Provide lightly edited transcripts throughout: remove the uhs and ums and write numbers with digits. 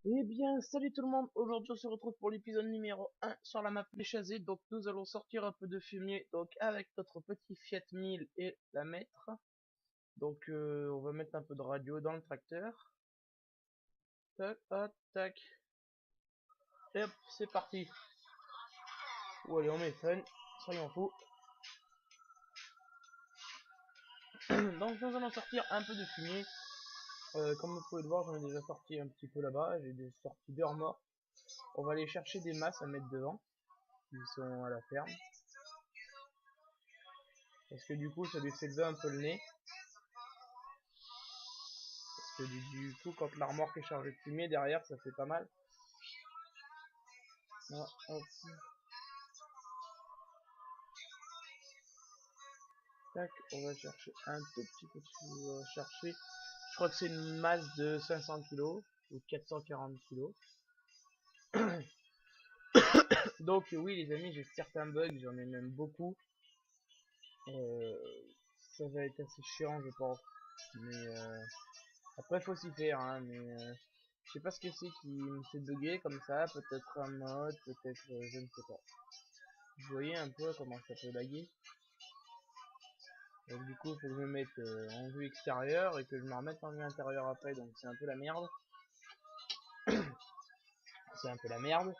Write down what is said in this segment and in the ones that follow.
Eh bien, salut tout le monde, aujourd'hui on se retrouve pour l'épisode numéro 1 sur la map Les Chazés. Donc nous allons sortir un peu de fumier donc avec notre petit Fiat 1000 et la mettre. Donc on va mettre un peu de radio dans le tracteur. Tac, tac, tac. Et hop, c'est parti. Ou allez, on met fun, soyons fous. Donc nous allons sortir un peu de fumier. Comme vous pouvez le voir, j'en ai déjà sorti un petit peu là-bas. J'ai déjà sorti deux remords. On va aller chercher des masses à mettre devant. Ils sont à la ferme. Parce que du coup, ça lui fait lever un peu le nez. Parce que du coup, quand la remorque est chargée de fumier, derrière, ça fait pas mal. Ah, hop. Tac, on va chercher un tout petit peu de on va chercher. Je crois que c'est une masse de 500 kg ou 440 kg. Donc oui les amis, j'ai certains bugs, j'en ai même beaucoup. Euh, Ça va être assez chiant je pense. Mais après faut s'y faire hein, mais je sais pas ce que c'est qui me fait bugger comme ça, peut-être un mode, peut-être je ne sais pas. Vous voyez un peu comment ça peut laguer. Donc du coup, il faut que je me mette en vue extérieure et que je me remette en vue intérieure après, donc c'est un peu la merde. C'est un peu la merde.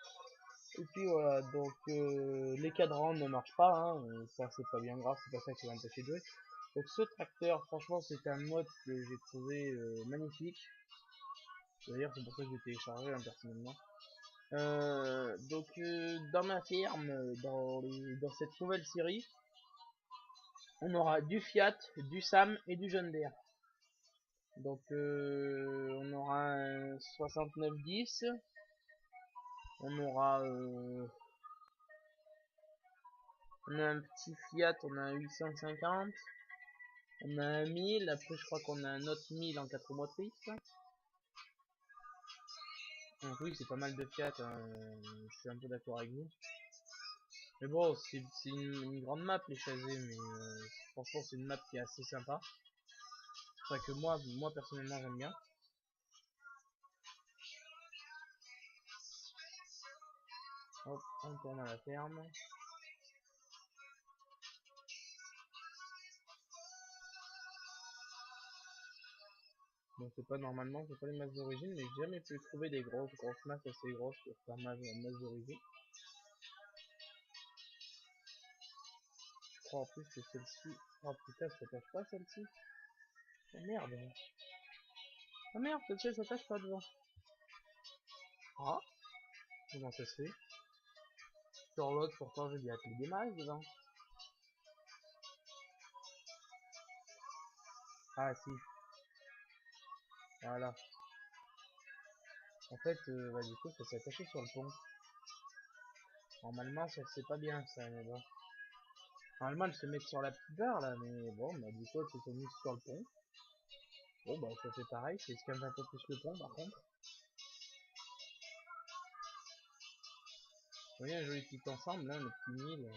Et puis voilà, donc les cadrans ne marchent pas, hein, ça c'est pas bien grave, c'est pas ça qui va m'empêcher de jouer. Donc ce tracteur, franchement, c'est un mode que j'ai trouvé magnifique. D'ailleurs, c'est pour ça que j'ai téléchargé hein, personnellement. Donc dans ma ferme, dans cette nouvelle série, on aura du Fiat, du Sam et du John Deere. Donc on aura un 6910, on aura on a un petit Fiat, on a un 850, on a un 1000, après je crois qu'on a un autre 1000 en 4 motrices. Donc oui, c'est pas mal de Fiat, hein, je suis un peu d'accord avec vous. Mais bon, c'est une grande map les Chazés, mais franchement c'est une map qui est assez sympa. Enfin que moi personnellement j'aime bien. Hop, on tourne à la ferme. Bon, c'est pas normalement, c'est pas les masses d'origine, mais j'ai jamais pu trouver des grosses masses assez grosses pour faire masse d'origine. Je crois en plus que celle-ci. Oh putain, ça s'attache pas celle-ci. Oh merde. Oh merde, celle-ci elle s'attache pas devant. Ah, comment ça se fait? Sur l'autre, pourtant j'ai bien appelé des masses devant. Ah si, voilà. En fait, bah, du coup, ça s'est attaché sur le pont. Normalement, ça c'est pas bien ça, mais bon. Normalement, elle se met sur la petite barre là, mais bon, bah du coup, elle s'est mise sur le pont. Bon, bah ça fait pareil, c'est escampe un peu plus le pont par contre. Vous voyez un joli petit ensemble, hein, le petit mille.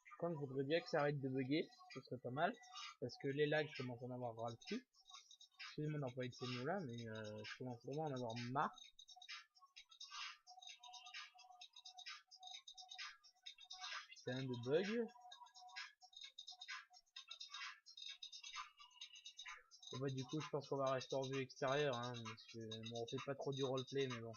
Je crois que je voudrais bien que ça arrête de bugger, ce serait pas mal. Parce que les lags, je commence à en avoir ras le cul. Excusez-moi d'employer ces mots là, mais je commence vraiment à en avoir marre. Putain de bug. Et bah du coup je pense qu'on va rester en vue extérieure, hein, parce que bon, on fait pas trop du roleplay, mais bon.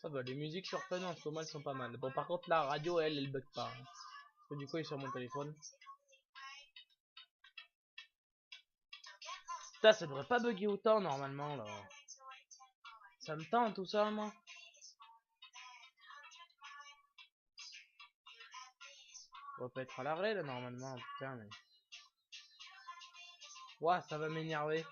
Ça va, les musiques sur Fun en ce moment elles sont pas mal. Bon par contre la radio elle bug pas. Hein. Parce que du coup elle est sur mon téléphone. Putain ça devrait pas bugger autant normalement là. Ça me tente tout ça moi. On va pas être à l'arrêt là normalement, putain mais. Ouah ça va m'énerver.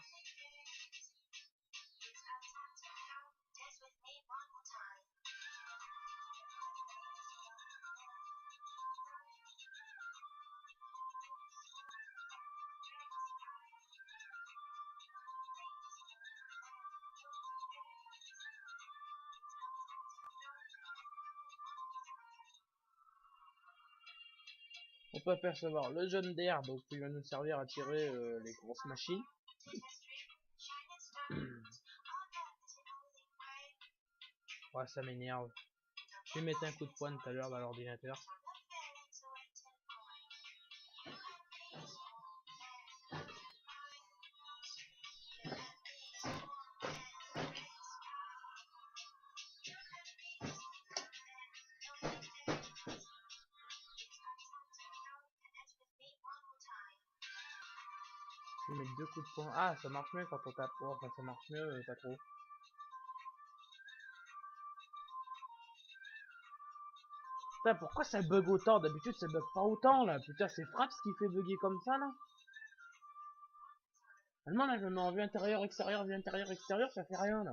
On peut apercevoir le jaune d'air, donc il va nous servir à tirer les grosses machines. Ouais, ça m'énerve. Je vais mettre un coup de poing tout à l'heure dans l'ordinateur. Je vais mettre 2 coups de poing. Ah, ça marche mieux quand on tape. Oh, enfin, ça marche mieux, pas trop. Putain, pourquoi ça bug autant? D'habitude, ça bug pas autant, là. Putain, c'est Fraps qui fait bugger comme ça, là. Normalement, là, je me mets en vue intérieure, extérieur, ça fait rien, là.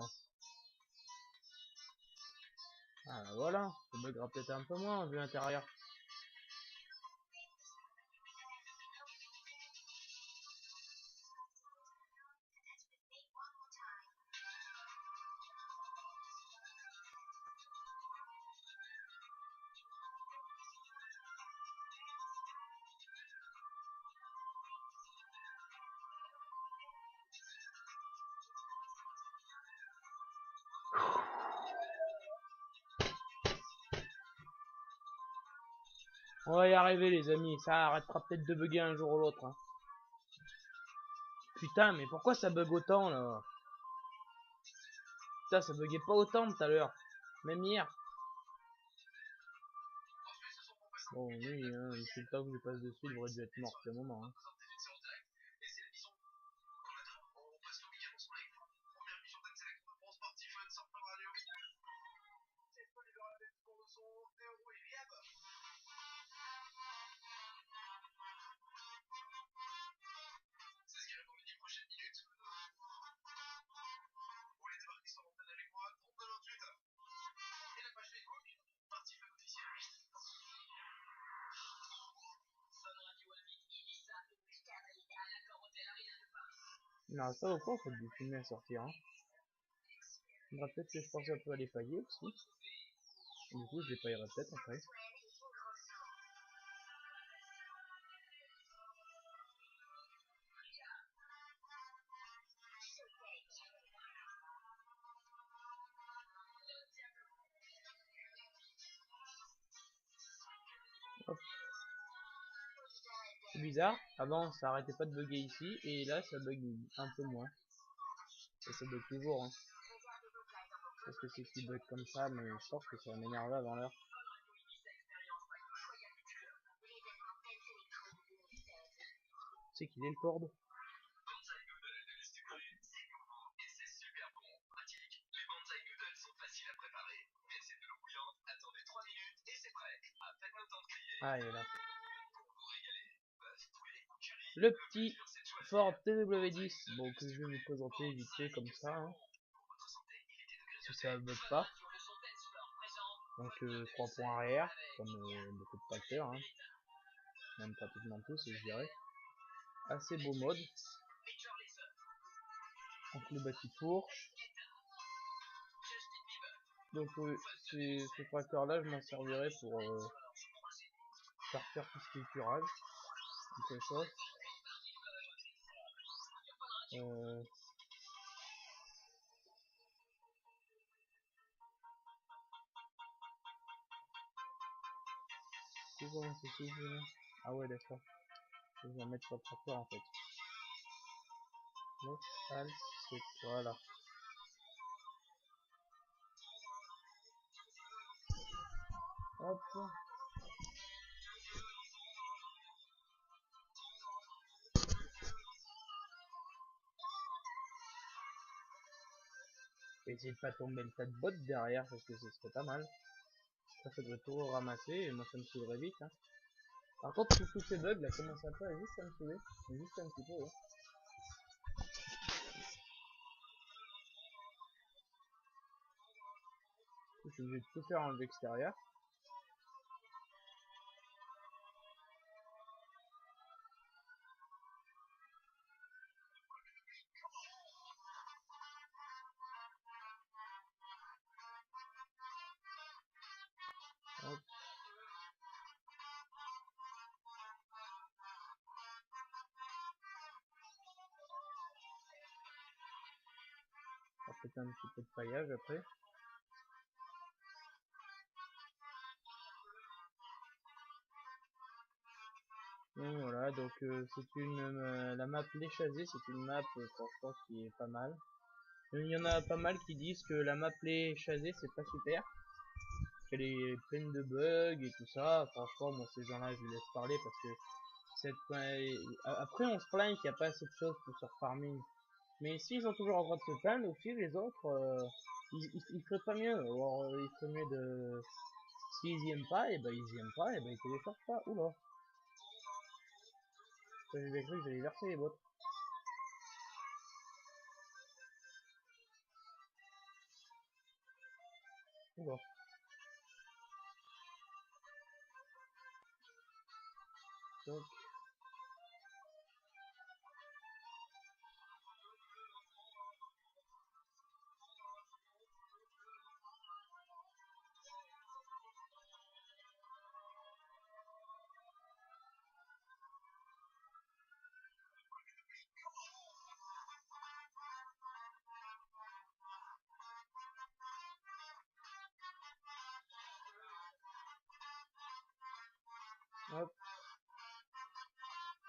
Ah, voilà. Ça buggera peut-être un peu moins en vue intérieure. On va y arriver, les amis. Ça arrêtera peut-être de bugger un jour ou l'autre, hein. Putain, mais pourquoi ça bug autant, là? Putain, ça buguait pas autant tout à l'heure. Même hier. Bon, oui, hein, c'est le temps que je passe dessus, il devrait dû être mort à ce moment, hein. Non, ça au fond, faut du filmer à sortir, hein. Faudra peut-être que je pense un peu à les pailler aussi. Du coup, je les paillerai peut-être après. Hop. C'est bizarre, avant ça arrêtait pas de bugger ici, et là ça bug un peu moins. Et ça bug toujours, hein. Parce que c'est qui bug comme ça, mais je pense que ça va m'énerver avant l'heure. C'est qu'il est le corde. Ah, il est là. Le petit Ford TW10, bon, que je vais vous présenter vite fait comme ça, hein, si ça bug pas. Donc 3 points arrière, comme beaucoup de tracteurs, hein. Même pratiquement tous, je dirais. Assez beau mode. Donc le bâti fourche. Donc ce tracteur là, je m'en servirai pour faire tout ce qui est curage, quelque chose. C'est souvent. Ah ouais, d'accord. Je vais en mettre sur le tracteur en fait. Voilà. Hop. Essayer de pas tomber le tas de bottes derrière parce que ce serait pas mal. Ça faudrait tout ramasser et moi ça me saoulerait vite, hein. Par contre, tous ces bugs là commencent un peu à juste à me saouler. Juste un petit peu, ouais. Je suis obligé de tout faire en vue extérieure. Hop. peut-être un petit peu de paillage après. Donc voilà, donc c'est la map Les Chasés, c'est une map franchement qui est pas mal. Il y en a pas mal qui disent que la map Les Chasés c'est pas super, qu'elle est pleine de bugs et tout ça. Franchement, moi ces gens-là je les laisse parler parce que après on se plaint qu'il n'y a pas assez de choses pour se farming. Mais s'ils sont toujours en train de se plaindre aussi, les autres, ils feraient pas mieux. Alors, ils feraient mieux de... S'ils y aiment pas, et ben ils y aiment pas, et ben ils téléchargent pas. Oula, j'ai bien cru que j'allais verser les bottes. Oula. Donc, hop.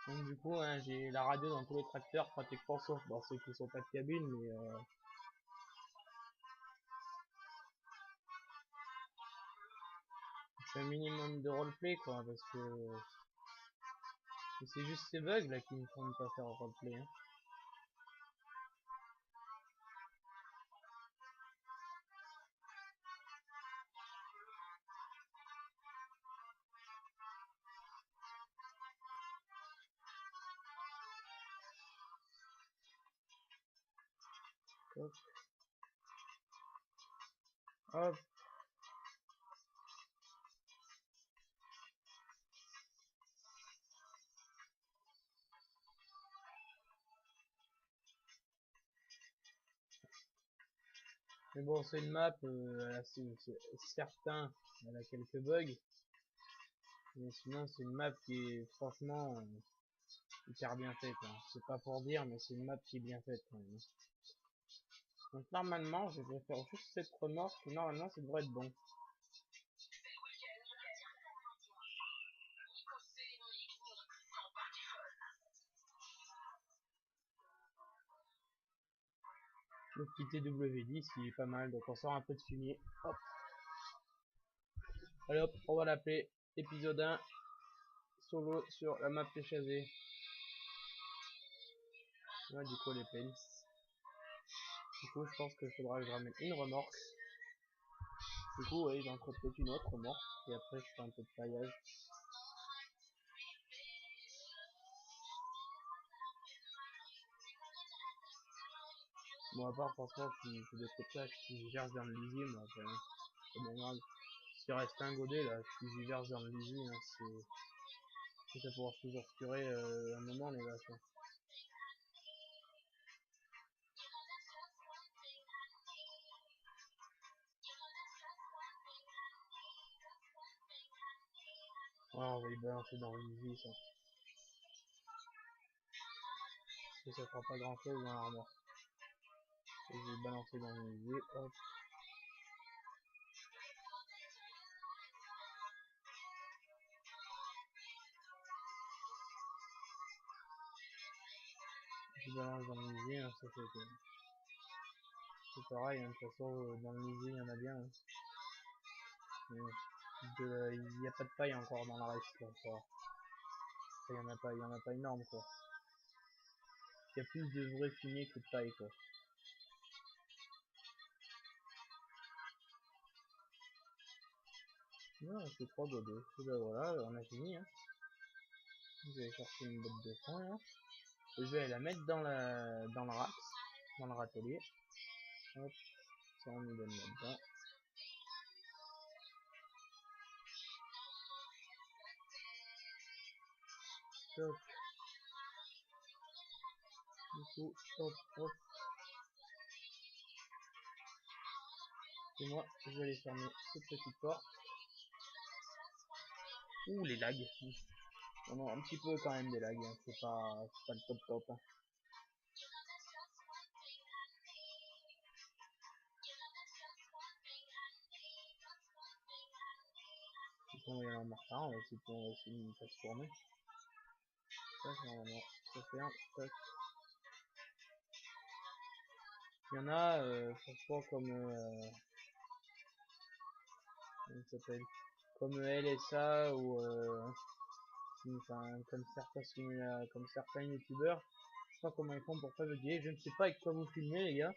Donc du coup, hein, j'ai la radio dans tous les tracteurs, pratiquement sauf dans ceux qui sont pas de cabine, mais c'est un minimum de roleplay quoi, parce que c'est juste ces bugs là qui me font ne pas faire roleplay. Hein. Hop. Hop. Mais bon, c'est une map, c'est certain, elle a quelques bugs, mais sinon c'est une map qui est franchement hyper bien faite. Hein. C'est pas pour dire, mais c'est une map qui est bien faite quand même. Donc normalement, je vais faire juste cette remorque, et normalement ça devrait être bon. Le petit TW10 il est pas mal, donc on sort un peu de fumier. Hop. Allez hop, on va l'appeler épisode 1 solo sur la map Chasé. Là du coup elle est pleine. Du coup je pense qu'il faudra que je ramène une remorque. Du coup ouais j'en ferai peut-être une autre remorque. Et après je ferai un peu de paillage. Bon à part franchement je fais des copages, je gère dans le lisier moi après. Hein. C'est bien grave. S'il reste un godet là, si j'y verse dans le lisier, hein, ça pourra toujours curer un moment les vaches. Hein. Oh, on va y balancer dans le lisier ça. Parce que ça fera pas grand chose dans l'armoire. Je vais balancer dans le lisier, hop. Je balance dans le lisier, hein, ça fait que... C'est pareil, hein, de toute façon dans le lisier il y en a bien. Hein. Il n'y a pas de paille encore dans la reste là, ça. Il y en a pas, il y en a pas énorme quoi. Il y a plus de vrai fumier que de paille quoi. Voilà, c'est 3 godets. Et ben voilà, on a fini. Hein. Vous allez chercher une botte de foin là. Et je vais la mettre dans le rack, dans le râtelier. Hop, ça on nous donne là-dedans. Hop, du coup, hop, hop. Et moi, je vais aller fermer cette petite porte. Ouh, les lags. On a un petit peu quand même des lags, hein. C'est pas le top top. Hein. Bon, il y en a marre, on va essayer de me faire tourner. Ça, normalement, ça fait un, tac. Il y en a, franchement, comment ça s'appelle, comme LSA ou enfin, comme certains youtubeurs. Je sais pas comment ils font pour pas bugger. Je ne sais pas avec quoi vous filmez, les gars.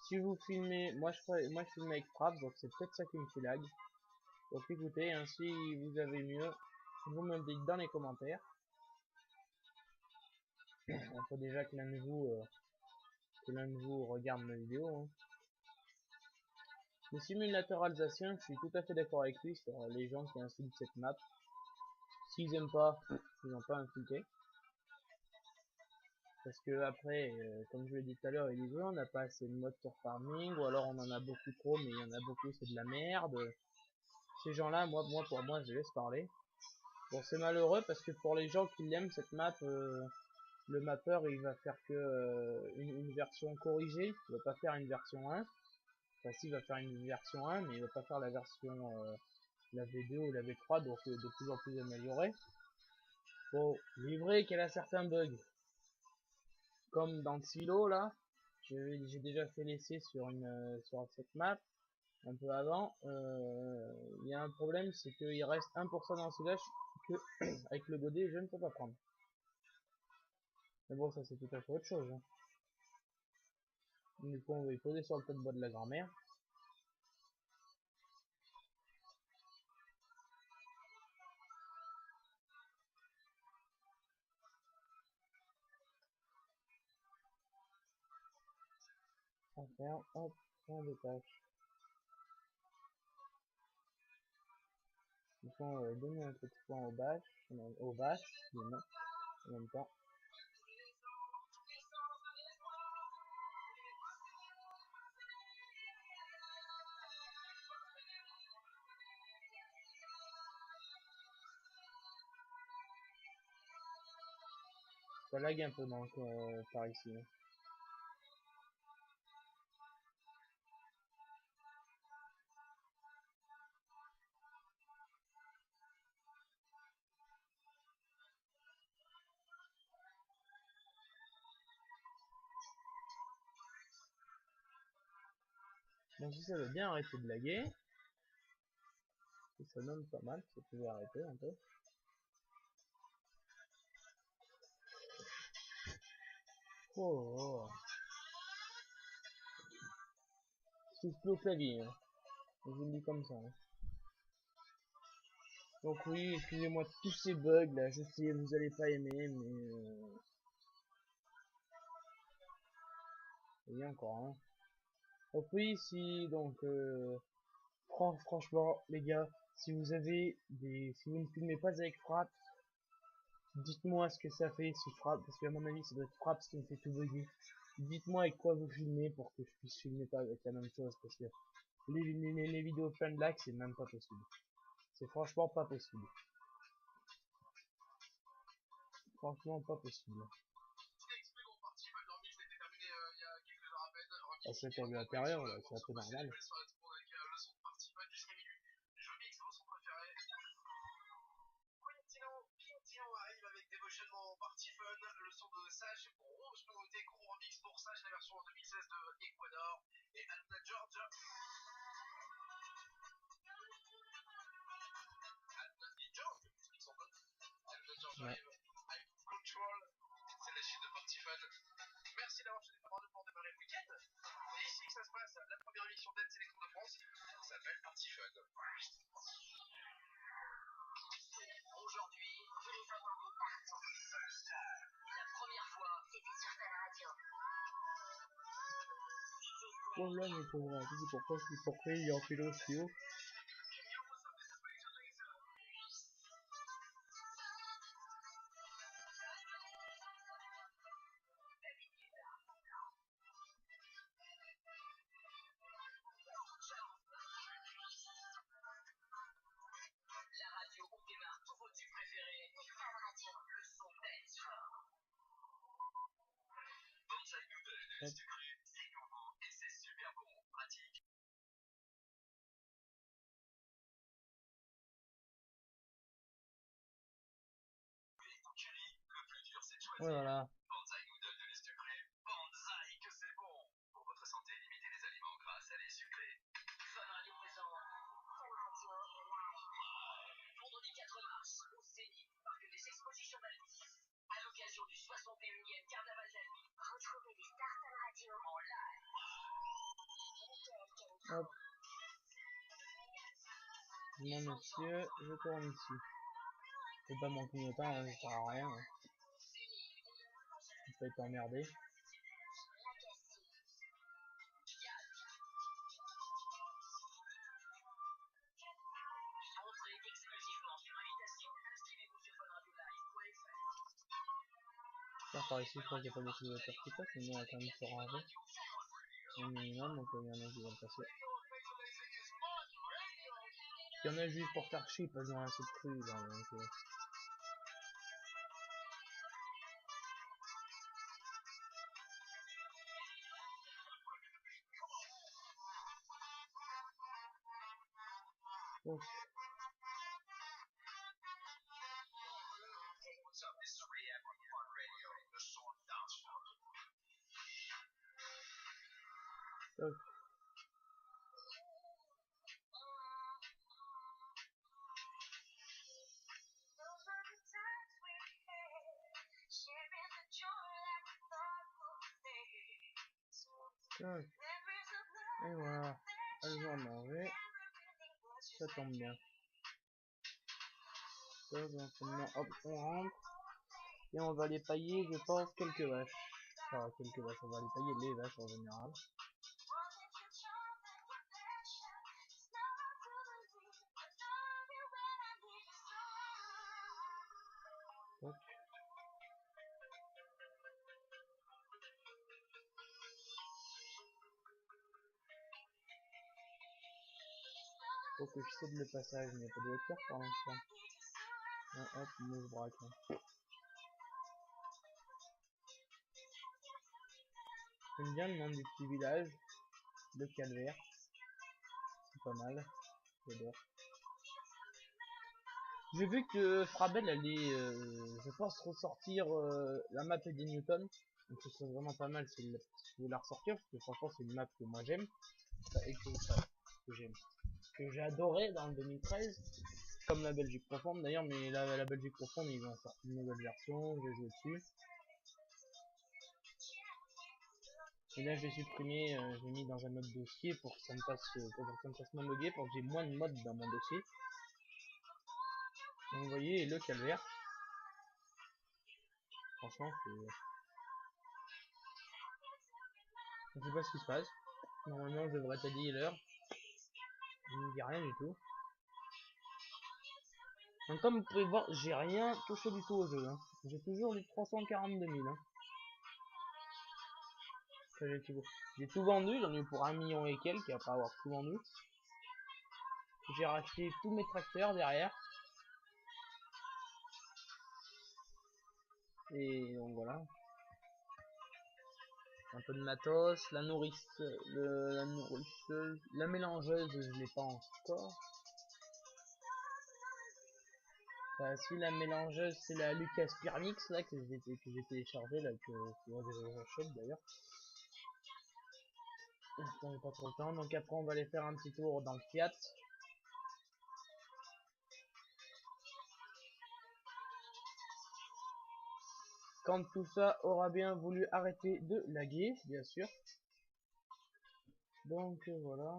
Si vous filmez, moi je filme avec Fraps, donc c'est peut-être ça qui me fait lag. Donc écoutez, hein, si vous avez mieux, vous me le dites dans les commentaires. Il faut déjà que l'un de vous regarde ma vidéo. Hein. Le simulateur alsacien, je suis tout à fait d'accord avec lui sur les gens qui insultent cette map. S'ils aiment pas, ils n'ont pas insulté. Parce que après, comme je l'ai dit tout à l'heure, ils disent ouais, on n'a pas assez de modes sur farming, ou alors on en a beaucoup trop, mais il y en a beaucoup, c'est de la merde. Ces gens-là, pour moi, je les laisse parler. Bon, c'est malheureux parce que pour les gens qui l'aiment cette map, le mapper il va faire que une version corrigée, il va pas faire une version 1. Enfin, si, il va faire une version 1, mais il va pas faire la version la V2 ou la V3, donc de plus en plus améliorée. Bon, il est vrai qu'elle a certains bugs, comme dans le silo là. J'ai déjà fait l'essai sur cette map un peu avant. Il y a un problème, c'est qu'il reste 1% dans le silage que avec le godet je ne peux pas prendre. Mais bon, ça c'est tout à fait autre chose. Hein. Du coup, on va y poser sur le tas de bois de la grand-mère. On fait hop, on détache. Du coup, on va donner un petit point aux vaches, en même temps. Ça lag un peu donc par ici. Hein. Donc si ça veut bien arrêter de laguer, ça donne pas mal, ça pouvait arrêter un peu. Oh, oh. Souffle au clavier, hein. Je vous le dis comme ça. Hein. Donc oui, excusez-moi de tous ces bugs là, je sais, vous allez pas aimer, mais il y a encore un. Hein. Donc oui, si donc franchement les gars, si vous ne filmez pas avec Fraps, dites-moi ce que ça fait si Fraps, parce qu'à mon avis ça doit être Fraps qui me fait tout bugger. Dites-moi avec quoi vous filmez pour que je puisse filmer pas avec la même chose, parce que les vidéos plein de lag c'est même pas possible. C'est franchement pas possible. Franchement pas possible. Ah, c'est pour l'intérieur là, c'est un peu normal. Ouais. Bon là, mais pourquoi il est en philo aussi haut. Hop. Voilà. Hop. Non monsieur, je tourne ici. Je peux pas mon clignotant, hein, ça sert à rien. Hein. Je peux être emmerdé. Là, par ici, je crois qu'il n'y a pas beaucoup de voitures qui passent, mais on va quand même se ranger. Un minimum, donc il y en a qui vont passer. Il y en a juste pour faire chier, pas dans cette crue là, donc donc, donc, donc, et voilà, elles vont manger, ça tombe bien. Donc, maintenant, hop, on rentre, et on va les pailler, je pense, quelques vaches. Enfin, quelques vaches, on va les pailler les vaches en général. Donc, faut que je cède le passage, mais il n'y a pas de voiture pour l'instant. Ah, hop, me braque. Hein. J'aime bien le nom du petit village, le Calvaire. C'est pas mal, j'adore. J'ai vu que Frabel allait, je pense, ressortir la map des Newton. Donc ce serait vraiment pas mal si vous la ressortir, parce que franchement c'est une map que moi j'aime. Et que j'aime. Que j'ai adoré dans le 2013. Comme la Belgique profonde d'ailleurs, mais la Belgique profonde ils ont sorti une nouvelle version, j'ai joué dessus. Et là j'ai supprimé, j'ai mis dans un autre dossier pour que ça me fasse, pour que ça me fasse moins loguer, pour que j'ai moins de modes dans mon dossier. Donc vous voyez le calvaire. Franchement c'est... Je sais pas ce qui se passe. Normalement je devrais t'aider l'heure. Je ne dis rien du tout. Donc comme vous pouvez voir, j'ai rien touché du tout au jeu. Hein. J'ai toujours les 342 000. Hein. J'ai tout vendu, j'en ai eu pour 1 million et quelques après avoir tout vendu. J'ai racheté tous mes tracteurs derrière. Et donc voilà. Un peu de matos, la nourrice, la nourrisseuse, la mélangeuse, je l'ai pas encore. Si la mélangeuse c'est la Lucas Pyrmix là que j'ai téléchargé là que j'achète d'ailleurs. On pas trop le temps, donc après on va aller faire un petit tour dans le Fiat. Quand tout ça aura bien voulu arrêter de laguer, bien sûr. Donc voilà.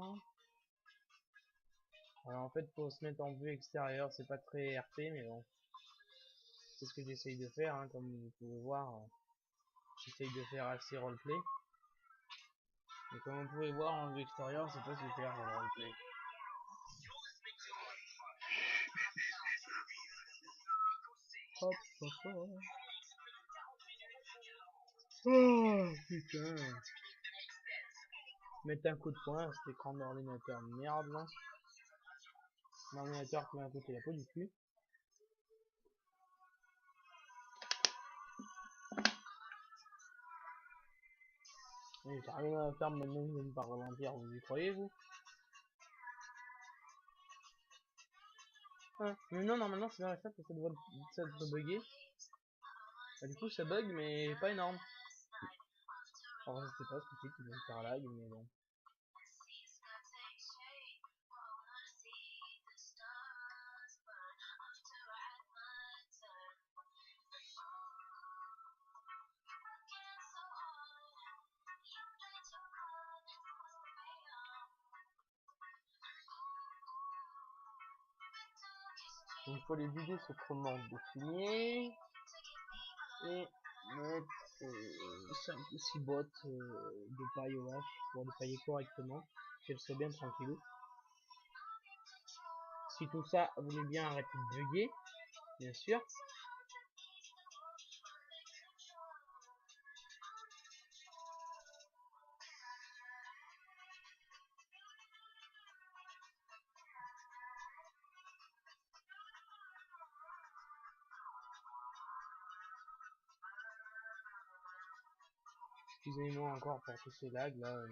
Alors en fait pour se mettre en vue extérieure, c'est pas très RP mais bon. C'est ce que j'essaye de faire, hein, comme vous pouvez voir. J'essaye de faire assez roleplay. Et comme vous pouvez voir en vue extérieure, c'est pas super le roleplay. Hop, hop, hop. Oh putain. Mettre un coup de poing à cet écran d'ordinateur merde là. L'ordinateur qui m'a coûté la peau du cul. Et j'ai rien à faire maintenant de me pas ralentir, vous y croyez vous? Ah, mais non, normalement c'est dans la chat que ça devrait bugger. Bah, du coup ça bug mais pas énorme. Alors je sais pas ce que c'est qui vient de faire lag mais bon. Donc il faut les vider secrètement définis et mettre 5 ou 6 bottes de paille au hache pour les pailler correctement, qu'elles soient bien tranquilles. Si tout ça voulait bien arrêter de bugger, bien sûr. Excusez-moi encore pour tous ces lags là.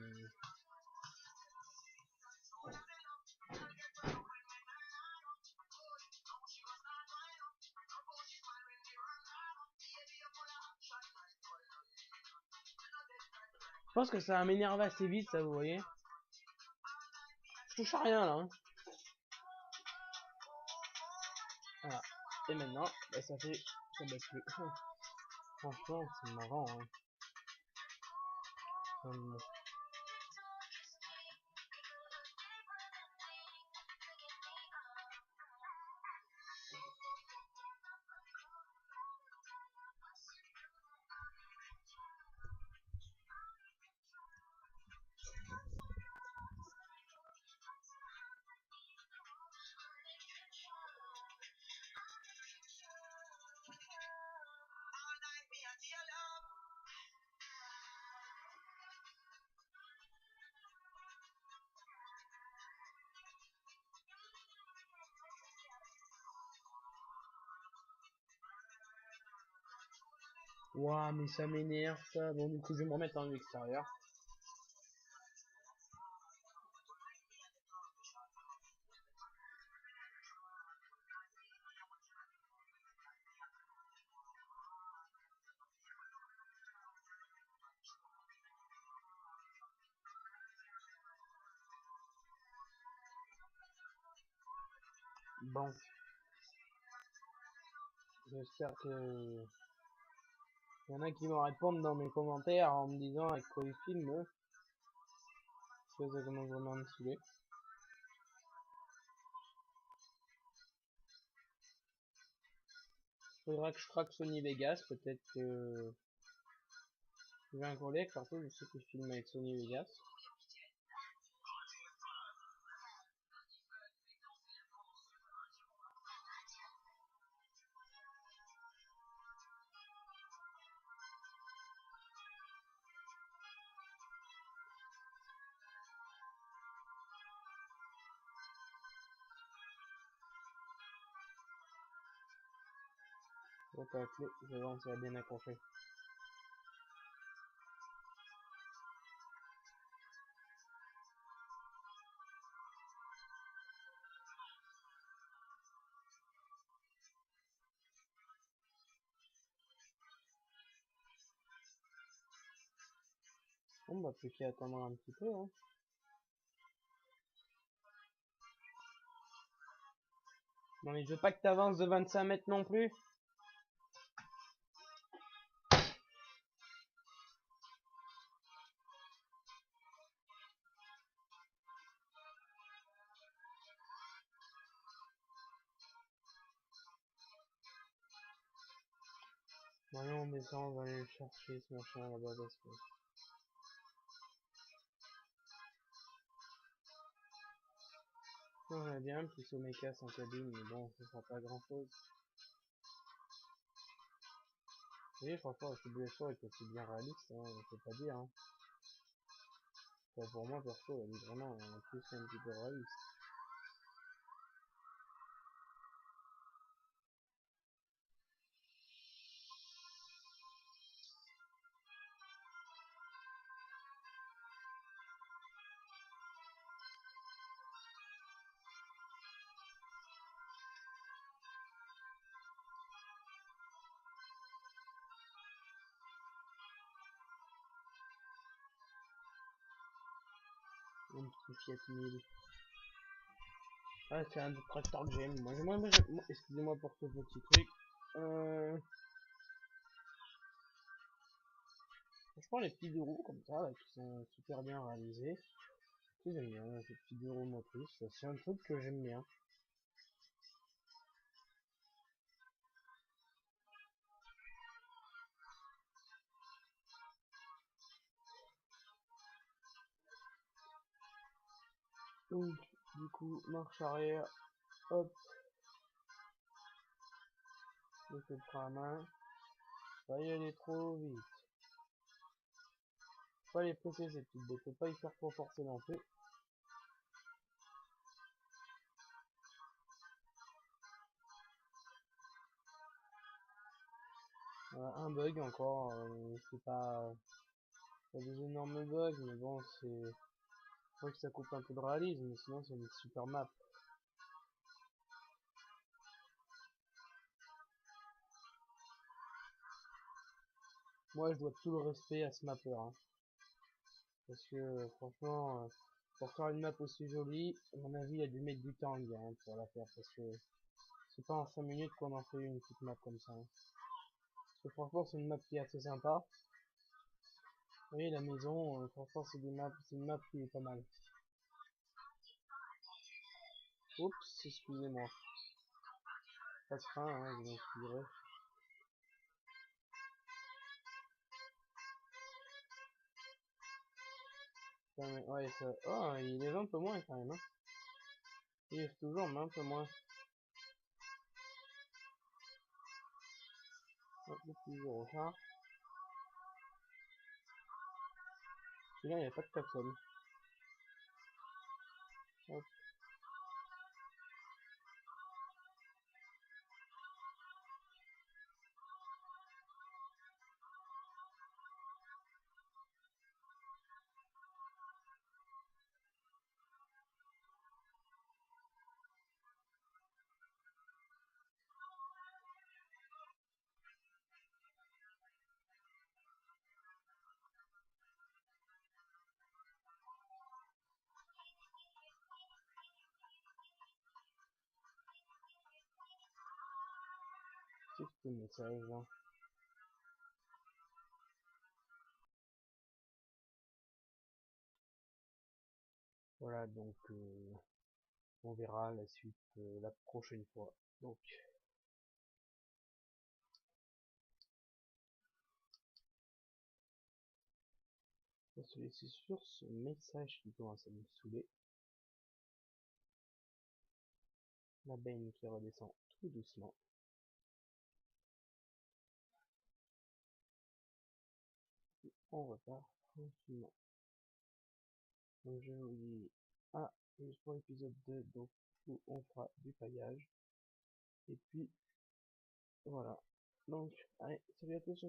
Je pense que ça va m'énerver assez vite ça, vous voyez. Je touche à rien là. Hein. Voilà. Et maintenant, bah, ça fait... ça baisse plus. Franchement, c'est marrant. Hein. Ouah, mais ça m'énerve ça. Bon, du coup, je vais me remettre en extérieur. Bon, j'espère que il y en a qui vont répondre dans mes commentaires en me disant avec quoi ils filment. Parce que ça commence vraiment à me saouler. Faudra que je craque Sony Vegas, peut-être que j'ai un collègue, partout je sais qu'il filme avec Sony Vegas. Donc avec je vais voir si ça va bien accrocher. Bon bah plus qu'à attendre un petit peu hein. Non mais je veux pas que t'avances de 25 mètres non plus. Voyons, mais ça on va aller le chercher ce machin là-bas parce que... J'aimerais bien un petit Somekas en cabine, mais bon, ça fera pas grand chose. Oui, franchement, ce blessure est aussi bien réaliste, hein, on peut pas dire. Hein. Enfin, pour moi, perso, elle est vraiment plus un petit peu réaliste. Mon petit Fiat 1000. Ah, c'est un des tracteurs que j'aime. Excusez-moi pour ce petit truc. Franchement, les petits deux roues comme ça, là, qui sont super bien réalisés. J'aime bien ces petits deux roues motrices. C'est un truc que j'aime bien. Donc, du coup, marche arrière. Hop. Je fais le frein à main. Pas y aller trop vite. Pas les presser ces petites bêtes. Faut pas y faire trop forcer non plus. Un bug encore. C'est pas des énormes bugs, mais bon, c'est. Je crois que ça coupe un peu de réalisme, mais sinon c'est une super map. Moi je dois tout le respect à ce mapper, hein. Parce que franchement, pour faire une map aussi jolie, à mon avis il a dû mettre du temps le gars, hein, pour la faire. Parce que c'est pas en 5 minutes qu'on en fait une petite map comme ça, hein. Parce que franchement c'est une map qui est assez sympa. Vous voyez la maison, franchement c'est une map qui est pas mal. Oups, excusez-moi. Pas de frein, hein, vous m'excuserez. Ouais, ça. Oh, il est un peu moins quand même, hein. Il est toujours, mais un peu moins. Hop, le petit zéro ça. Celui-là, il n'y a pas de klaxon. Hop. 16 message, hein. Voilà, donc on verra la suite la prochaine fois. Donc, on va se laisser sur ce message qui commence à nous saouler. La baigne qui redescend tout doucement. On repart tranquillement. Donc je vous dis à pour l'épisode 2, donc où on fera du paillage. Et puis voilà. Donc, allez, salut à tous.